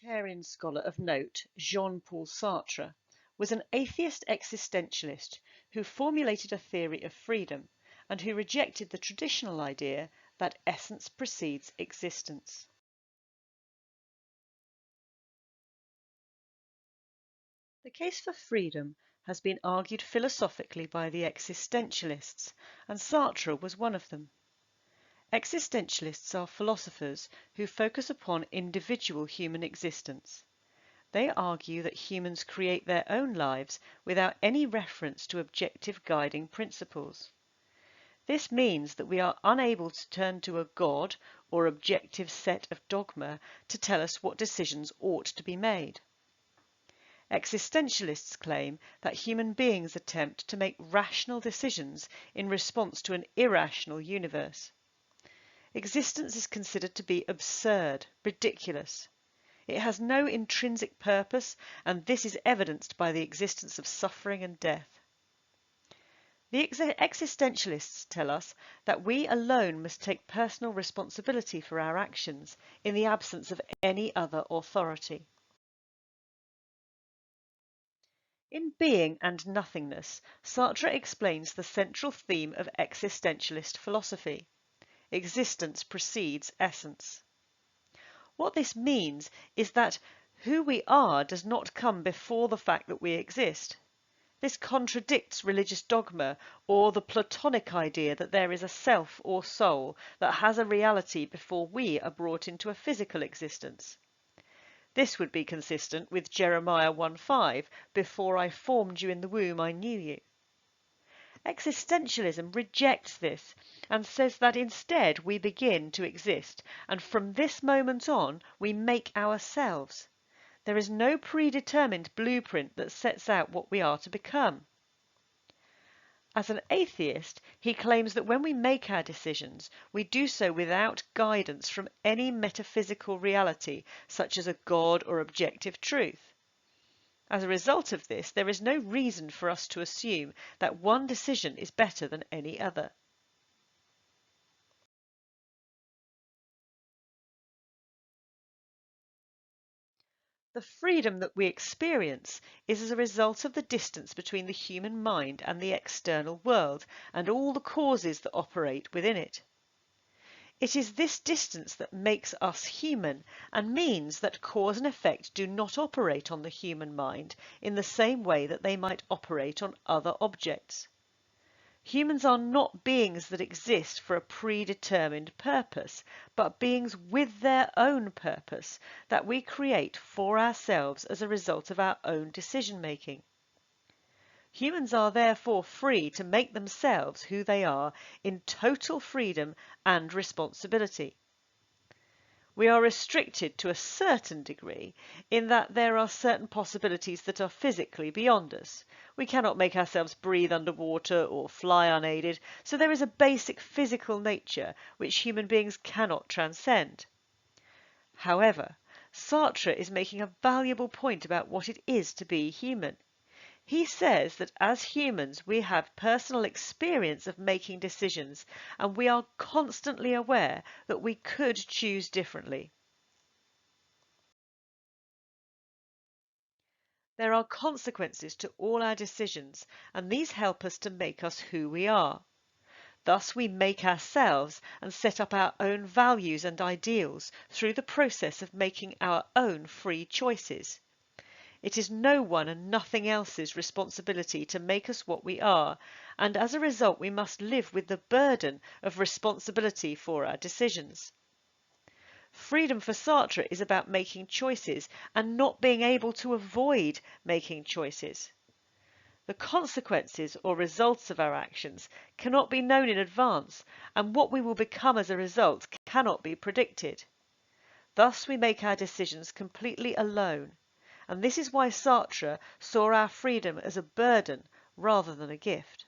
Libertarian scholar of note, Jean-Paul Sartre, was an atheist existentialist who formulated a theory of freedom and who rejected the traditional idea that essence precedes existence. The case for freedom has been argued philosophically by the existentialists, and Sartre was one of them. Existentialists are philosophers who focus upon individual human existence. They argue that humans create their own lives without any reference to objective guiding principles. This means that we are unable to turn to a God or objective set of dogma to tell us what decisions ought to be made. Existentialists claim that human beings attempt to make rational decisions in response to an irrational universe. Existence is considered to be absurd, ridiculous. It has no intrinsic purpose, and this is evidenced by the existence of suffering and death. The existentialists tell us that we alone must take personal responsibility for our actions in the absence of any other authority. In Being and Nothingness, Sartre explains the central theme of existentialist philosophy. Existence precedes essence. What this means is that who we are does not come before the fact that we exist. This contradicts religious dogma or the Platonic idea that there is a self or soul that has a reality before we are brought into a physical existence. This would be consistent with Jeremiah 1:5, "Before I formed you in the womb, I knew you." Existentialism rejects this and says that instead we begin to exist, and from this moment on we make ourselves. There is no predetermined blueprint that sets out what we are to become. As an atheist, he claims that when we make our decisions, we do so without guidance from any metaphysical reality, such as a God or objective truth. As a result of this, there is no reason for us to assume that one decision is better than any other. The freedom that we experience is as a result of the distance between the human mind and the external world and all the causes that operate within it. It is this distance that makes us human and means that cause and effect do not operate on the human mind in the same way that they might operate on other objects. Humans are not beings that exist for a predetermined purpose, but beings with their own purpose that we create for ourselves as a result of our own decision-making. Humans are therefore free to make themselves who they are in total freedom and responsibility. We are restricted to a certain degree in that there are certain possibilities that are physically beyond us. We cannot make ourselves breathe underwater or fly unaided, so there is a basic physical nature which human beings cannot transcend. However, Sartre is making a valuable point about what it is to be human. He says that as humans we have personal experience of making decisions and we are constantly aware that we could choose differently. There are consequences to all our decisions, and these help us to make us who we are. Thus we make ourselves and set up our own values and ideals through the process of making our own free choices. It is no one and nothing else's responsibility to make us what we are, and as a result we must live with the burden of responsibility for our decisions. Freedom for Sartre is about making choices and not being able to avoid making choices. The consequences or results of our actions cannot be known in advance, and what we will become as a result cannot be predicted. Thus we make our decisions completely alone. And this is why Sartre saw our freedom as a burden rather than a gift.